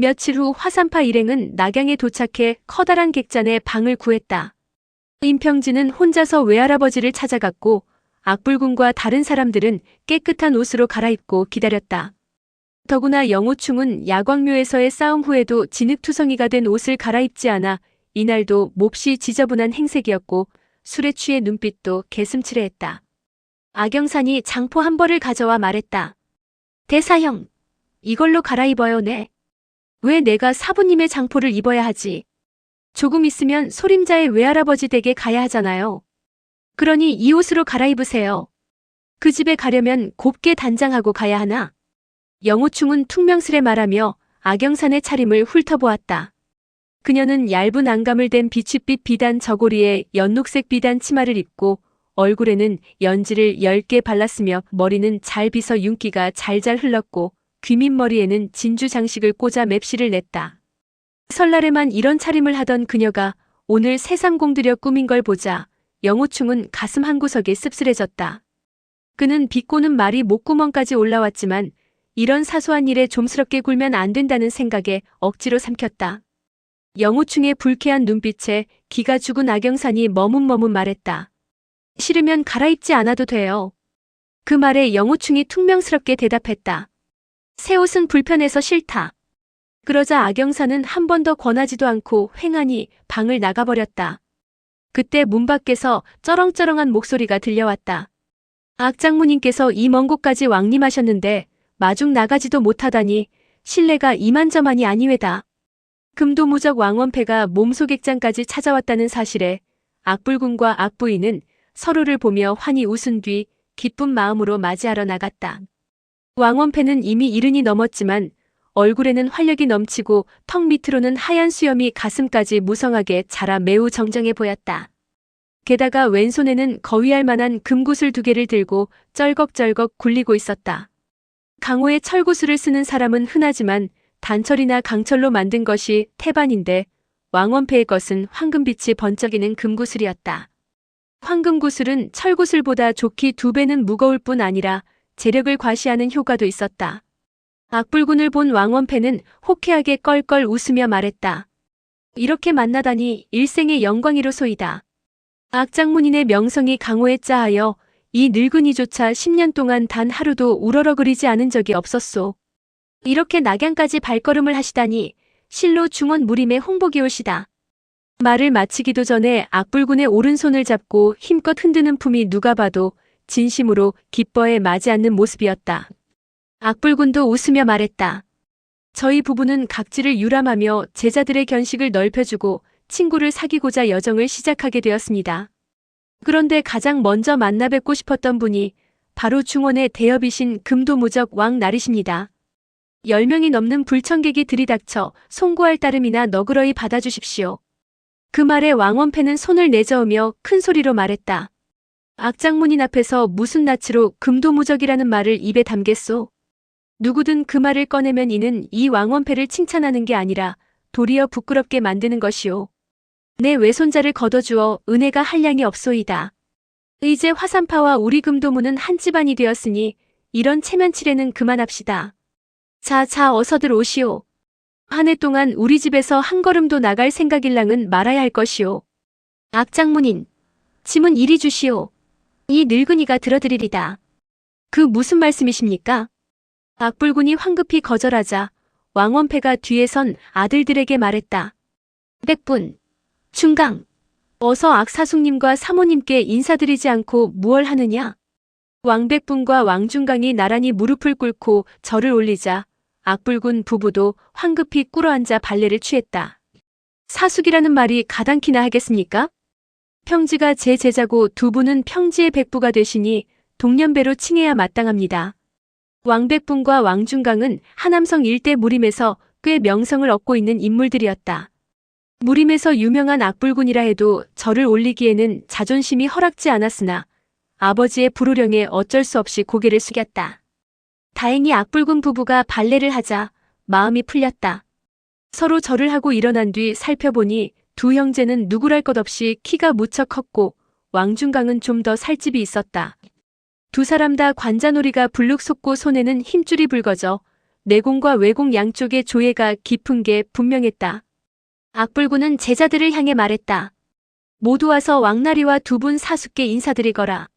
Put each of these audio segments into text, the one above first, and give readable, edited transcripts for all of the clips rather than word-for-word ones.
며칠 후 화산파 일행은 낙양에 도착해 커다란 객잔에 방을 구했다. 임평진은 혼자서 외할아버지를 찾아갔고 악불군과 다른 사람들은 깨끗한 옷으로 갈아입고 기다렸다. 더구나 영호충은 야광묘에서의 싸움 후에도 진흙투성이가 된 옷을 갈아입지 않아 이날도 몹시 지저분한 행색이었고 술에 취해 눈빛도 개슴츠레했다. 악영산이 장포 한 벌을 가져와 말했다. 대사형, 이걸로 갈아입어요 네. 왜 내가 사부님의 장포를 입어야 하지? 조금 있으면 소림자의 외할아버지 댁에 가야 하잖아요. 그러니 이 옷으로 갈아입으세요. 그 집에 가려면 곱게 단장하고 가야 하나? 영호충은 퉁명스레 말하며 악영산의 차림을 훑어보았다. 그녀는 얇은 안감을 댄 비추빛 비단 저고리에 연녹색 비단 치마를 입고 얼굴에는 연지를 10개 발랐으며 머리는 잘 빗어 윤기가 잘잘 흘렀고 귀밑머리에는 진주 장식을 꽂아 맵시를 냈다. 설날에만 이런 차림을 하던 그녀가 오늘 새삼 공들여 꾸민 걸 보자 영호충은 가슴 한구석이 씁쓸해졌다. 그는 비꼬는 말이 목구멍까지 올라왔지만 이런 사소한 일에 좀스럽게 굴면 안 된다는 생각에 억지로 삼켰다. 영호충의 불쾌한 눈빛에 기가 죽은 악영산이 머뭇머뭇 말했다. 싫으면 갈아입지 않아도 돼요. 그 말에 영호충이 퉁명스럽게 대답했다. 새 옷은 불편해서 싫다. 그러자 악영산은 한 번 더 권하지도 않고 횡하니 방을 나가버렸다. 그때 문 밖에서 쩌렁쩌렁한 목소리가 들려왔다. 악장모님께서 이 먼 곳까지 왕림하셨는데 마중 나가지도 못하다니 실례가 이만저만이 아니외다. 금도무적 왕원패가 몸소객장까지 찾아왔다는 사실에 악불군과 악부인은 서로를 보며 환히 웃은 뒤 기쁜 마음으로 맞이하러 나갔다. 왕원패는 이미 70이 넘었지만 얼굴에는 활력이 넘치고 턱 밑으로는 하얀 수염이 가슴까지 무성하게 자라 매우 정정해 보였다. 게다가 왼손에는 거위할 만한 금구슬 2개를 들고 쩔걱쩔걱 굴리고 있었다. 강호에 철구슬을 쓰는 사람은 흔하지만 단철이나 강철로 만든 것이 태반인데 왕원패의 것은 황금빛이 번쩍이는 금구슬이었다. 황금구슬은 철구슬보다 좋기 2배는 무거울 뿐 아니라 재력을 과시하는 효과도 있었다. 악불군을 본 왕원패는 호쾌하게 껄껄 웃으며 말했다. 이렇게 만나다니 일생의 영광이로소이다. 악장문인의 명성이 강호에 짜하여 이 늙은이조차 10년 동안 단 하루도 우러러거리지 않은 적이 없었소. 이렇게 낙양까지 발걸음을 하시다니 실로 중원 무림의 홍보기올시다. 말을 마치기도 전에 악불군의 오른손을 잡고 힘껏 흔드는 품이 누가 봐도 진심으로 기뻐해 마지 않는 모습이었다. 악불군도 웃으며 말했다. 저희 부부는 각지를 유람하며 제자들의 견식을 넓혀주고 친구를 사귀고자 여정을 시작하게 되었습니다. 그런데 가장 먼저 만나 뵙고 싶었던 분이 바로 중원의 대여비신 금도무적 왕나리십니다. 10명이 넘는 불청객이 들이닥쳐 송구할 따름이나 너그러이 받아주십시오. 그 말에 왕원패는 손을 내저으며 큰 소리로 말했다. 악장문인 앞에서 무슨 낯으로 금도무적이라는 말을 입에 담겠소. 누구든 그 말을 꺼내면 이는 이 왕원패를 칭찬하는 게 아니라 도리어 부끄럽게 만드는 것이오. 내 외손자를 거둬주어 은혜가 한량이 없소이다. 이제 화산파와 우리 금도무는 한 집안이 되었으니 이런 체면치레는 그만합시다. 자 어서들 오시오. 한 해 동안 우리 집에서 한 걸음도 나갈 생각일랑은 말아야 할 것이오. 악장문인, 짐은 이리 주시오. 이 늙은이가 들어드리리다. 그 무슨 말씀이십니까? 악불군이 황급히 거절하자 왕원패가 뒤에 선 아들들에게 말했다. 백분, 중강, 어서 악사숙님과 사모님께 인사드리지 않고 무얼 하느냐? 왕백분과 왕중강이 나란히 무릎을 꿇고 절을 올리자 악불군 부부도 황급히 꿇어앉아 발례를 취했다. 사숙이라는 말이 가당키나 하겠습니까? 평지가 제 제자고 두 분은 평지의 백부가 되시니 동년배로 칭해야 마땅합니다. 왕백분과 왕중강은 하남성 일대 무림에서 꽤 명성을 얻고 있는 인물들이었다. 무림에서 유명한 악불군이라 해도 절을 올리기에는 자존심이 허락지 않았으나 아버지의 불호령에 어쩔 수 없이 고개를 숙였다. 다행히 악불군 부부가 발례를 하자 마음이 풀렸다. 서로 절을 하고 일어난 뒤 살펴보니 두 형제는 누구랄 것 없이 키가 무척 컸고 왕중강은 좀 더 살집이 있었다. 두 사람 다 관자놀이가 불룩 솟고 손에는 힘줄이 붉어져 내공과 외공 양쪽의 조예가 깊은 게 분명했다. 악불군은 제자들을 향해 말했다. 모두 와서 왕나리와 두 분 사숙께 인사드리거라.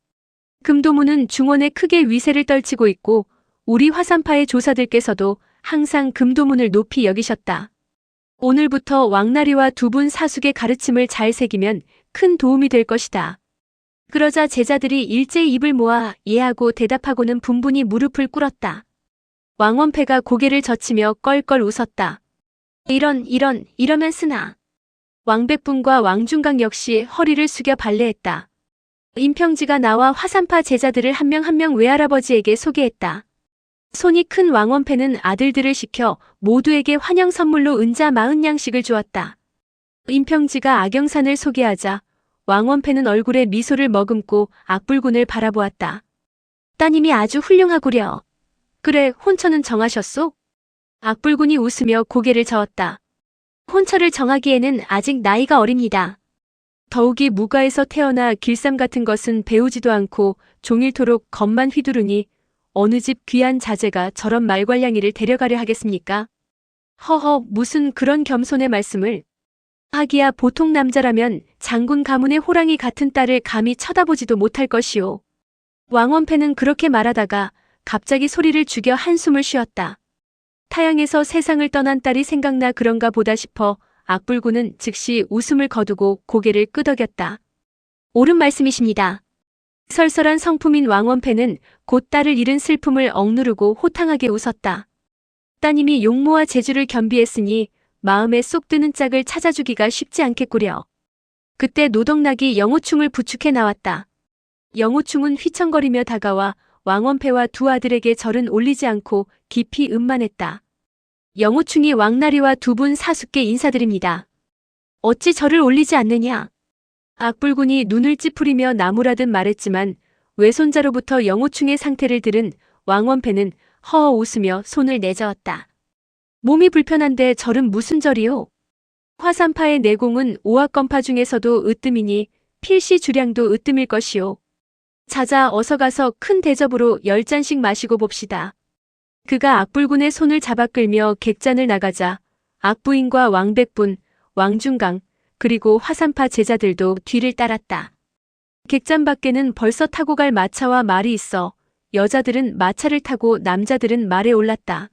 금도무는 중원에 크게 위세를 떨치고 있고 우리 화산파의 조사들께서도 항상 금도문을 높이 여기셨다. 오늘부터 왕나리와 두 분 사숙의 가르침을 잘 새기면 큰 도움이 될 것이다. 그러자 제자들이 일제히 입을 모아 예하고 대답하고는 분분히 무릎을 꿇었다. 왕원패가 고개를 젖히며 껄껄 웃었다. 이러면 쓰나. 왕백분과 왕중강 역시 허리를 숙여 발례했다. 임평지가 나와 화산파 제자들을 한 명 한 명 외할아버지에게 소개했다. 손이 큰 왕원패는 아들들을 시켜 모두에게 환영 선물로 은자 40냥씩을 주었다. 임평지가 악영산을 소개하자 왕원패는 얼굴에 미소를 머금고 악불군을 바라보았다. 따님이 아주 훌륭하구려. 그래, 혼처는 정하셨소? 악불군이 웃으며 고개를 저었다. 혼처를 정하기에는 아직 나이가 어립니다. 더욱이 무가에서 태어나 길쌈 같은 것은 배우지도 않고 종일토록 겉만 휘두르니 어느 집 귀한 자제가 저런 말괄량이를 데려가려 하겠습니까? 허허, 무슨 그런 겸손의 말씀을. 하기야 보통 남자라면 장군 가문의 호랑이 같은 딸을 감히 쳐다보지도 못할 것이오. 왕원패는 그렇게 말하다가 갑자기 소리를 죽여 한숨을 쉬었다. 타양에서 세상을 떠난 딸이 생각나 그런가 보다 싶어 악불군은 즉시 웃음을 거두고 고개를 끄덕였다. 옳은 말씀이십니다. 설설한 성품인 왕원패는 곧 딸을 잃은 슬픔을 억누르고 호탕하게 웃었다. 따님이 용모와 재주를 겸비했으니 마음에 쏙 드는 짝을 찾아주기가 쉽지 않겠구려. 그때 노덕락이 영호충을 부축해 나왔다. 영호충은 휘청거리며 다가와 왕원패와 두 아들에게 절은 올리지 않고 깊이 음만했다. 영호충이 왕나리와 두 분 사숙께 인사드립니다. 어찌 절을 올리지 않느냐? 악불군이 눈을 찌푸리며 나무라듯 말했지만 외손자로부터 영호충의 상태를 들은 왕원패는 허허 웃으며 손을 내저었다. 몸이 불편한데 절은 무슨 절이오? 화산파의 내공은 오악건파 중에서도 으뜸이니 필시 주량도 으뜸일 것이오. 자자, 어서 가서 큰 대접으로 10잔씩 마시고 봅시다. 그가 악불군의 손을 잡아 끌며 객잔을 나가자 악부인과 왕백분, 왕중강, 그리고 화산파 제자들도 뒤를 따랐다. 객잔 밖에는 벌써 타고 갈 마차와 말이 있어 여자들은 마차를 타고 남자들은 말에 올랐다.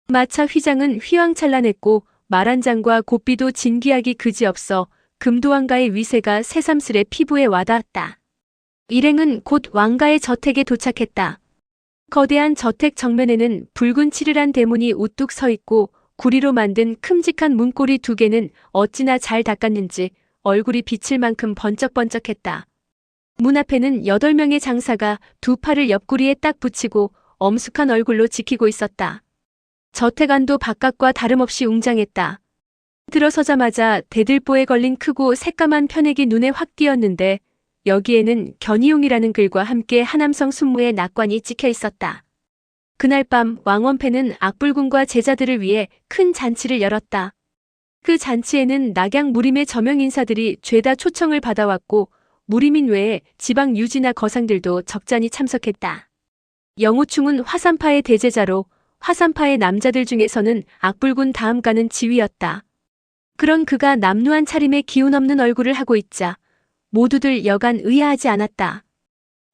마차 휘장은 휘황찬란했고 말 한 장과 고삐도 진귀하기 그지없어 금도왕가의 위세가 새삼스레 피부에 와닿았다. 일행은 곧 왕가의 저택에 도착했다. 거대한 저택 정면에는 붉은 칠을한 대문이 우뚝 서 있고 구리로 만든 큼직한 문고리 2개는 어찌나 잘 닦았는지 얼굴이 비칠 만큼 번쩍번쩍했다. 문 앞에는 8명의 장사가 두 팔을 옆구리에 딱 붙이고 엄숙한 얼굴로 지키고 있었다. 저택 안도 바깥과 다름없이 웅장했다. 들어서자마자 대들보에 걸린 크고 새까만 편액이 눈에 확 띄었는데 여기에는 견이용이라는 글과 함께 하남성 순무의 낙관이 찍혀 있었다. 그날 밤 왕원패는 악불군과 제자들을 위해 큰 잔치를 열었다. 그 잔치에는 낙양 무림의 저명 인사들이 죄다 초청을 받아왔고 무림인 외에 지방 유지나 거상들도 적잖이 참석했다. 영호충은 화산파의 대제자로 화산파의 남자들 중에서는 악불군 다음 가는 지위였다. 그런 그가 남루한 차림에 기운 없는 얼굴을 하고 있자 모두들 여간 의아하지 않았다.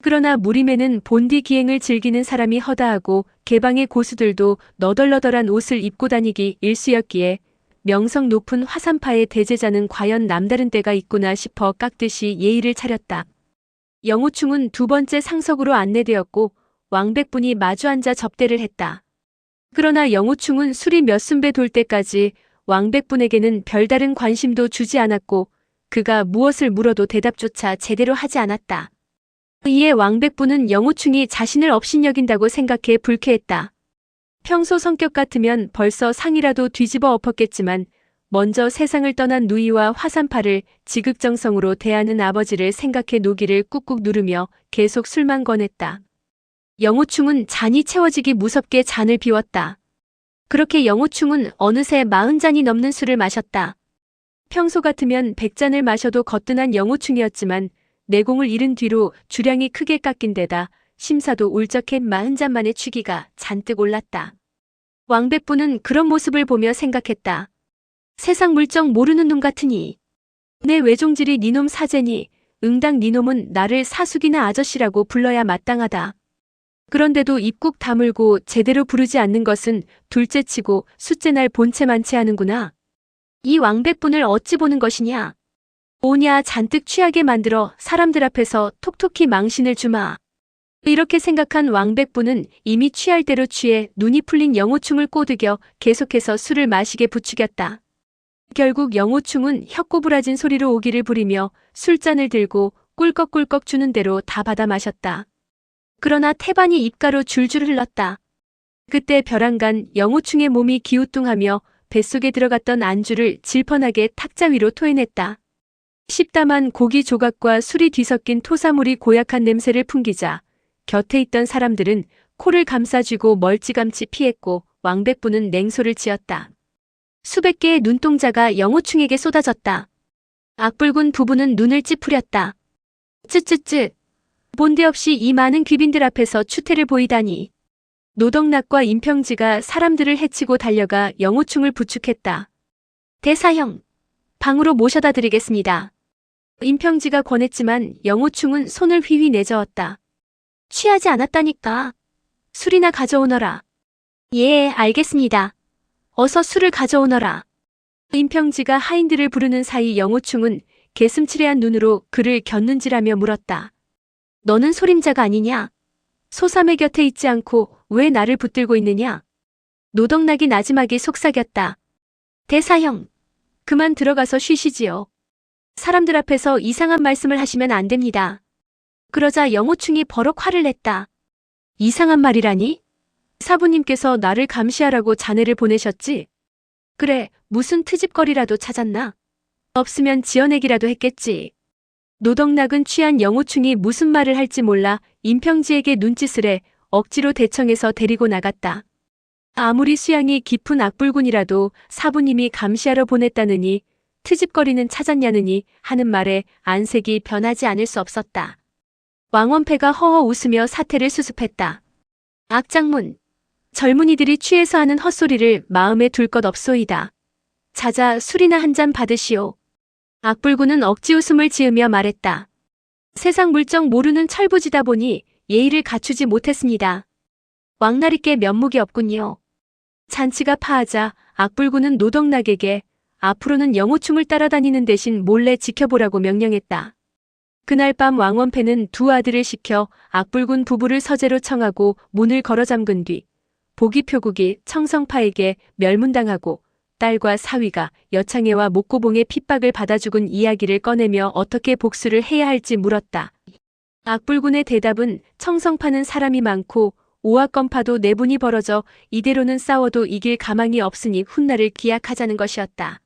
그러나 무림에는 본디 기행을 즐기는 사람이 허다하고 개방의 고수들도 너덜너덜한 옷을 입고 다니기 일쑤였기에 명성 높은 화산파의 대제자는 과연 남다른 때가 있구나 싶어 깎듯이 예의를 차렸다. 영호충은 두 번째 상석으로 안내되었고 왕백분이 마주 앉아 접대를 했다. 그러나 영호충은 술이 몇 순배 돌 때까지 왕백분에게는 별다른 관심도 주지 않았고 그가 무엇을 물어도 대답조차 제대로 하지 않았다. 이에 왕백분은 영호충이 자신을 업신여긴다고 생각해 불쾌했다. 평소 성격 같으면 벌써 상이라도 뒤집어 엎었겠지만 먼저 세상을 떠난 누이와 화산파를 지극정성으로 대하는 아버지를 생각해 노기를 꾹꾹 누르며 계속 술만 권했다. 영호충은 잔이 채워지기 무섭게 잔을 비웠다. 그렇게 영호충은 어느새 40잔이 넘는 술을 마셨다. 평소 같으면 100잔을 마셔도 거뜬한 영호충이었지만 내공을 잃은 뒤로 주량이 크게 깎인 데다 심사도 울적해 40잔만의 취기가 잔뜩 올랐다. 왕백부는 그런 모습을 보며 생각했다. 세상 물정 모르는 놈 같으니. 내 외종질이 니놈 사제니 응당 니놈은 나를 사숙이나 아저씨라고 불러야 마땅하다. 그런데도 입국 다물고 제대로 부르지 않는 것은 둘째치고 숫째날 본체만치 하는구나. 이 왕백분을 어찌 보는 것이냐. 오냐 잔뜩 취하게 만들어 사람들 앞에서 톡톡히 망신을 주마. 이렇게 생각한 왕백부는 이미 취할 대로 취해 눈이 풀린 영호충을 꼬드겨 계속해서 술을 마시게 부추겼다. 결국 영호충은 혀꼬부라진 소리로 오기를 부리며 술잔을 들고 꿀꺽꿀꺽 주는 대로 다 받아 마셨다. 그러나 태반이 입가로 줄줄 흘렀다. 그때 벼랑간 영호충의 몸이 기우뚱하며 뱃속에 들어갔던 안주를 질펀하게 탁자 위로 토해냈다. 십담한 고기 조각과 술이 뒤섞인 토사물이 고약한 냄새를 풍기자 곁에 있던 사람들은 코를 감싸쥐고 멀찌감치 피했고 왕백부는 냉소를 지었다. 수백 개의 눈동자가 영호충에게 쏟아졌다. 악불군 부부는 눈을 찌푸렸다. 쯔쯔쯔. 본데없이 이 많은 귀빈들 앞에서 추태를 보이다니. 노덕락과 임평지가 사람들을 해치고 달려가 영호충을 부축했다. 대사형, 방으로 모셔다 드리겠습니다. 임평지가 권했지만 영호충은 손을 휘휘 내저었다. 취하지 않았다니까. 술이나 가져오너라. 예, 알겠습니다. 어서 술을 가져오너라. 임평지가 하인들을 부르는 사이 영호충은 개슴츠레한 눈으로 그를 곁눈질하며 물었다. 너는 소림자가 아니냐? 소삼의 곁에 있지 않고 왜 나를 붙들고 있느냐? 노덕락이 나지막이 속삭였다. 대사형, 그만 들어가서 쉬시지요. 사람들 앞에서 이상한 말씀을 하시면 안 됩니다. 그러자 영호충이 버럭 화를 냈다. 이상한 말이라니? 사부님께서 나를 감시하라고 자네를 보내셨지? 그래, 무슨 트집거리라도 찾았나? 없으면 지어내기라도 했겠지. 노덕락은 취한 영호충이 무슨 말을 할지 몰라 임평지에게 눈짓을 해 억지로 대청에서 데리고 나갔다. 아무리 수양이 깊은 악불군이라도 사부님이 감시하러 보냈다느니 트집거리는 찾았냐느니 하는 말에 안색이 변하지 않을 수 없었다. 왕원패가 허허 웃으며 사태를 수습했다. 악장문, 젊은이들이 취해서 하는 헛소리를 마음에 둘 것 없소이다. 자자 술이나 한 잔 받으시오. 악불군은 억지 웃음을 지으며 말했다. 세상 물정 모르는 철부지다 보니 예의를 갖추지 못했습니다. 왕나리께 면목이 없군요. 잔치가 파하자 악불군은 노덕락에게 앞으로는 영호충을 따라다니는 대신 몰래 지켜보라고 명령했다. 그날 밤 왕원패는 두 아들을 시켜 악불군 부부를 서재로 청하고 문을 걸어 잠근 뒤 보기표국이 청성파에게 멸문당하고 딸과 사위가 여창애와 목고봉의 핍박을 받아 죽은 이야기를 꺼내며 어떻게 복수를 해야 할지 물었다. 악불군의 대답은 청성파는 사람이 많고 오악건파도 내분이 벌어져 이대로는 싸워도 이길 가망이 없으니 훗날을 기약하자는 것이었다.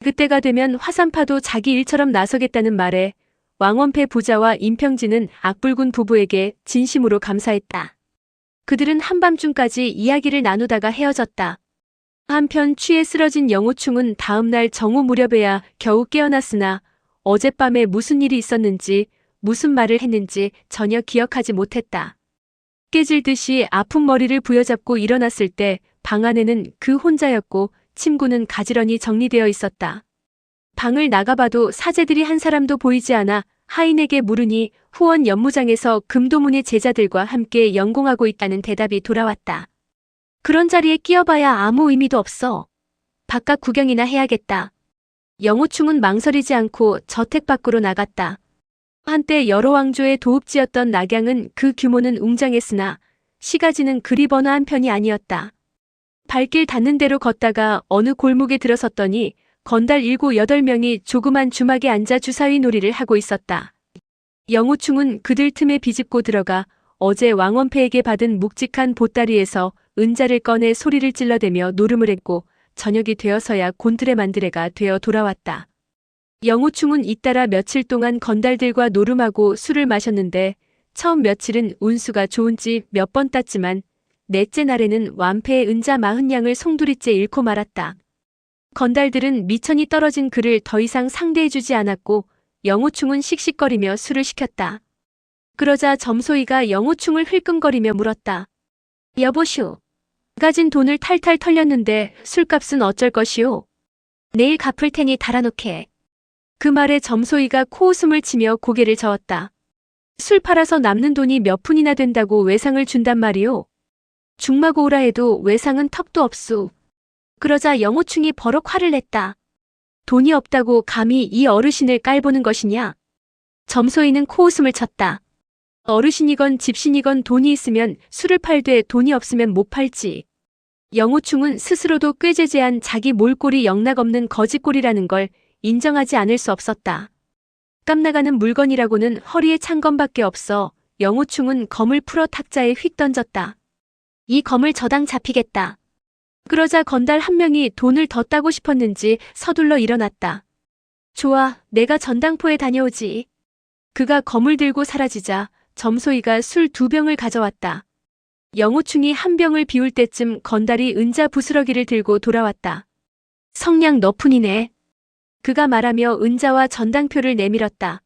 그때가 되면 화산파도 자기 일처럼 나서겠다는 말에 왕원패 부자와 임평진은 악불군 부부에게 진심으로 감사했다. 그들은 한밤중까지 이야기를 나누다가 헤어졌다. 한편 취해 쓰러진 영호충은 다음날 정오 무렵에야 겨우 깨어났으나 어젯밤에 무슨 일이 있었는지 무슨 말을 했는지 전혀 기억하지 못했다. 깨질듯이 아픈 머리를 부여잡고 일어났을 때 방 안에는 그 혼자였고 침구는 가지런히 정리되어 있었다. 방을 나가봐도 사제들이 한 사람도 보이지 않아 하인에게 물으니 후원 연무장에서 금도문의 제자들과 함께 연공하고 있다는 대답이 돌아왔다. 그런 자리에 끼어봐야 아무 의미도 없어. 바깥 구경이나 해야겠다. 영호충은 망설이지 않고 저택 밖으로 나갔다. 한때 여러 왕조의 도읍지였던 낙양은 그 규모는 웅장했으나 시가지는 그리 번화한 편이 아니었다. 발길 닿는 대로 걷다가 어느 골목에 들어섰더니 건달 7, 8명이 조그만 주막에 앉아 주사위 놀이를 하고 있었다. 영호충은 그들 틈에 비집고 들어가 어제 왕원패에게 받은 묵직한 보따리에서 은자를 꺼내 소리를 찔러대며 노름을 했고 저녁이 되어서야 곤드레만드레가 되어 돌아왔다. 영호충은 잇따라 며칠 동안 건달들과 노름하고 술을 마셨는데 처음 며칠은 운수가 좋은지 몇 번 땄지만 넷째 날에는 완패의 은자 40냥을 송두리째 잃고 말았다. 건달들은 미천이 떨어진 그를 더 이상 상대해주지 않았고 영호충은 씩씩거리며 술을 시켰다. 그러자 점소이가 영호충을 흘끔거리며 물었다. 여보슈, 가진 돈을 탈탈 털렸는데 술값은 어쩔 것이오. 내일 갚을 테니 달아놓게. 그 말에 점소이가 코웃음을 치며 고개를 저었다. 술 팔아서 남는 돈이 몇 푼이나 된다고 외상을 준단 말이오. 중마고우라 해도 외상은 턱도 없소. 그러자 영호충이 버럭 화를 냈다. 돈이 없다고 감히 이 어르신을 깔보는 것이냐? 점소이는 코웃음을 쳤다. 어르신이건 집신이건 돈이 있으면 술을 팔되 돈이 없으면 못 팔지. 영호충은 스스로도 꾀죄죄한 자기 몰골이 영락없는 거짓골이라는 걸 인정하지 않을 수 없었다. 깜나가는 물건이라고는 허리에 찬 검밖에 없어 영호충은 검을 풀어 탁자에 휙 던졌다. 이 검을 저당 잡히겠다. 그러자 건달 한 명이 돈을 더 따고 싶었는지 서둘러 일어났다. 좋아, 내가 전당포에 다녀오지. 그가 검을 들고 사라지자 점소이가 술 2병을 가져왔다. 영호충이 한 병을 비울 때쯤 건달이 은자 부스러기를 들고 돌아왔다. 성냥 너푼이네. 그가 말하며 은자와 전당표를 내밀었다.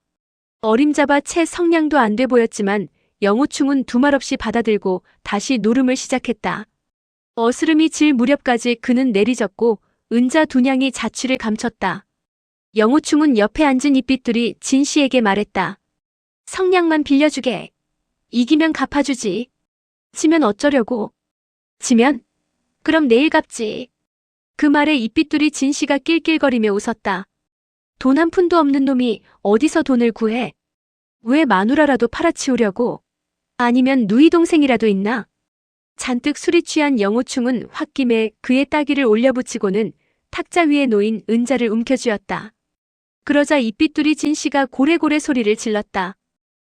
어림잡아 채 성냥도 안 돼 보였지만 영호충은 두말 없이 받아들고 다시 노름을 시작했다. 어스름이 질 무렵까지 그는 내리젓고 은자 2냥이 자취를 감췄다. 영호충은 옆에 앉은 이삐뚤이 진씨에게 말했다. 성냥만 빌려주게. 이기면 갚아주지. 지면 어쩌려고? 지면? 그럼 내일 갚지. 그 말에 이삐뚤이 진씨가 낄낄거리며 웃었다. 돈 한 푼도 없는 놈이 어디서 돈을 구해? 왜 마누라라도 팔아치우려고? 아니면 누이 동생이라도 있나? 잔뜩 술이 취한 영호충은 홧김에 그의 따귀를 올려붙이고는 탁자 위에 놓인 은자를 움켜쥐었다. 그러자 이삐뚤이 진씨가 고래고래 소리를 질렀다.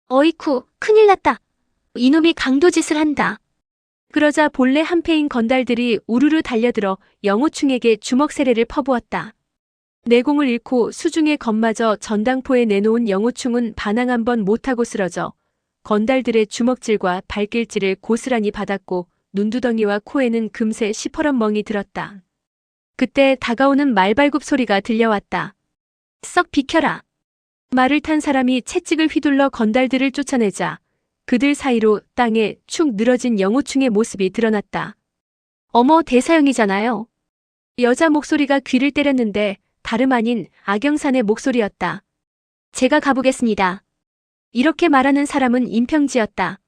어이쿠, 큰일 났다. 이놈이 강도짓을 한다. 그러자 본래 한패인 건달들이 우르르 달려들어 영호충에게 주먹 세례를 퍼부었다. 내공을 잃고 수중의 검마저 전당포에 내놓은 영호충은 반항 한 번 못하고 쓰러져 건달들의 주먹질과 발길질을 고스란히 받았고 눈두덩이와 코에는 금세 시퍼런 멍이 들었다. 그때 다가오는 말발굽 소리가 들려왔다. 썩 비켜라. 말을 탄 사람이 채찍을 휘둘러 건달들을 쫓아내자 그들 사이로 땅에 축 늘어진 영호충의 모습이 드러났다. 어머, 대사형이잖아요. 여자 목소리가 귀를 때렸는데 다름 아닌 악영산의 목소리였다. 제가 가보겠습니다. 이렇게 말하는 사람은 임평지였다.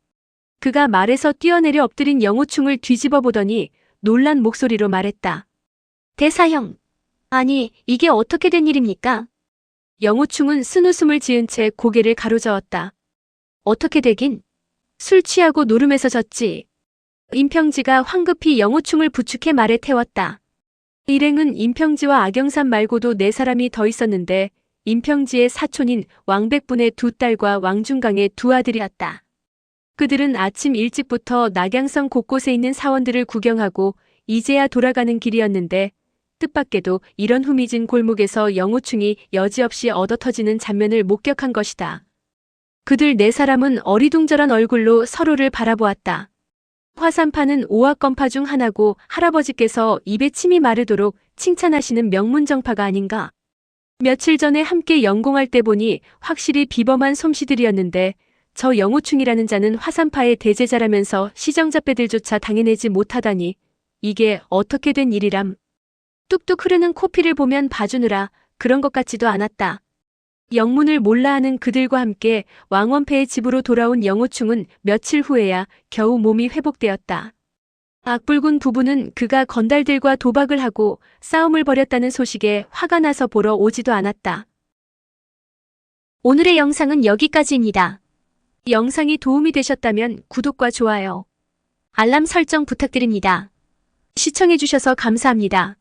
그가 말에서 뛰어내려 엎드린 영호충을 뒤집어 보더니 놀란 목소리로 말했다. 대사형, 아니 이게 어떻게 된 일입니까? 영호충은 쓴웃음을 지은 채 고개를 가로저었다. 어떻게 되긴? 술 취하고 노름에서 졌지. 임평지가 황급히 영호충을 부축해 말에 태웠다. 일행은 임평지와 악영산 말고도 4사람이 더 있었는데 임평지의 사촌인 왕백분의 2딸과 왕중강의 2아들이었다. 그들은 아침 일찍부터 낙양성 곳곳에 있는 사원들을 구경하고 이제야 돌아가는 길이었는데 뜻밖에도 이런 후미진 골목에서 영호충이 여지없이 얻어터지는 장면을 목격한 것이다. 그들 4사람은 어리둥절한 얼굴로 서로를 바라보았다. 화산파는 오합건파 중 하나고 할아버지께서 입에 침이 마르도록 칭찬하시는 명문정파가 아닌가. 며칠 전에 함께 연공할 때 보니 확실히 비범한 솜씨들이었는데 저 영호충이라는 자는 화산파의 대제자라면서 시정잡배들조차 당해내지 못하다니 이게 어떻게 된 일이람. 뚝뚝 흐르는 코피를 보면 봐주느라 그런 것 같지도 않았다. 영문을 몰라 하는 그들과 함께 왕원패의 집으로 돌아온 영호충은 며칠 후에야 겨우 몸이 회복되었다. 악불군 부부는 그가 건달들과 도박을 하고 싸움을 벌였다는 소식에 화가 나서 보러 오지도 않았다. 오늘의 영상은 여기까지입니다. 영상이 도움이 되셨다면 구독과 좋아요, 알람 설정 부탁드립니다. 시청해주셔서 감사합니다.